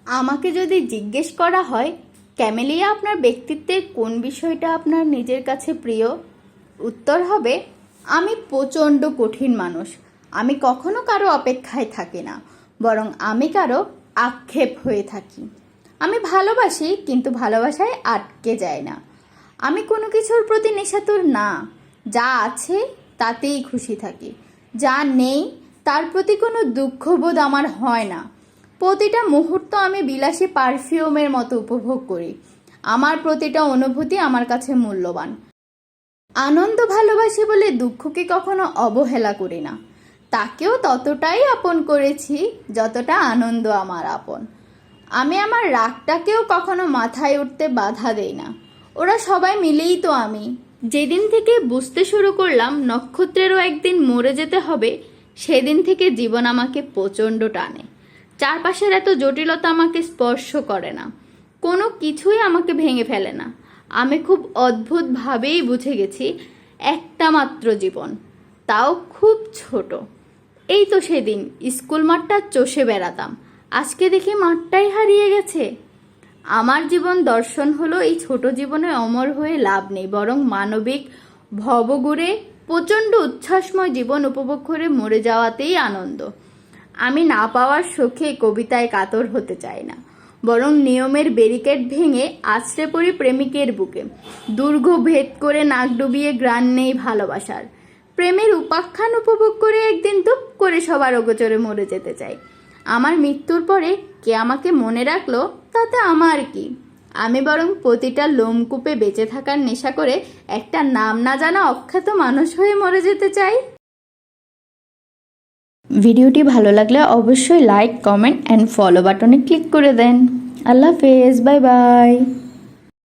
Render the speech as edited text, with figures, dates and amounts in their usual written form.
আমাকে যদি জিজ্ঞেস করা হয় ক্যামেলিয়া আপনার ব্যক্তিত্বের কোন বিষয়টা আপনার নিজের কাছে প্রিয়, উত্তর হবে আমি প্রচণ্ড কঠিন মানুষ। আমি কখনো কারো অপেক্ষায় থাকি না, বরং আমি কারো আক্ষেপ হয়ে থাকি। আমি ভালোবাসি, কিন্তু ভালোবাসায় আটকে যায় না। আমি কোনো কিছুর প্রতি নেশাতুর না, যা আছে তাতেই খুশি থাকি। যা নেই তার প্রতি কোনো দুঃখবোধ আমার হয় না। প্রতিটা মুহূর্ত আমি বিলাসী পারফিউমের মতো উপভোগ করি। আমার প্রতিটা অনুভূতি আমার কাছে মূল্যবান। আনন্দ ভালোবাসি বলে দুঃখকে কখনো অবহেলা করি না। তাকেও ততটাই আপন করেছি যতটা আনন্দ আমার আপন। আমি আমার রাগটাকেও কখনো মাথায় উঠতে বাধা দেই না। ওরা সবাই মিলেই তো আমি। যেদিন থেকে বুঝতে শুরু করলাম নক্ষত্রেরও একদিন মরে যেতে হবে, সেদিন থেকে জীবন আমাকে প্রচণ্ড টানে। চারপাশের এত জটিলতা আমাকে স্পর্শ করে না, কোনো কিছুই আমাকে ভেঙে ফেলে না। আমি খুব অদ্ভুতভাবেই বুঝে গেছি একটা মাত্র জীবন, তাও খুব ছোট। এই তো সেদিন স্কুল মাঠটা চষে বেড়াতাম, আজকে দেখি মাঠটাই হারিয়ে গেছে। আমার জীবন দর্শন হলো এই ছোট জীবনে অমর হয়ে লাভ নেই, বরং মানবিক ভবঘুরে প্রচণ্ড উচ্ছ্বাসময় জীবন উপভোগ করে মরে যাওয়াতেই আনন্দ। আমি না পাওয়ার শোকে কবিতায় কাতর হতে চাই না, বরং নিয়মের ব্যারিকেড ভেঙে আছড়ে পড়ি প্রেমিকের বুকে। দুর্গ ভেদ করে নাক ডুবিয়ে গ্রাণ নেই ভালোবাসার। প্রেমের উপাখ্যান উপভোগ করে একদিন দুপ করে সবার অগোচরে মরে যেতে চাই। আমার মৃত্যুর পরে কে আমাকে মনে রাখলো তাতে আমার কি। আমি বরং প্রতিটা লোমকূপে বেঁচে থাকার নেশা করে একটা নাম না জানা অখ্যাত মানুষ হয়ে মরে যেতে চাই। ভিডিওটি ভালো লাগলে অবশ্যই লাইক, কমেন্ট অ্যান্ড ফলো বাটনে ক্লিক করে দেন। আল্লাহ হাফেজ, বাই বাই।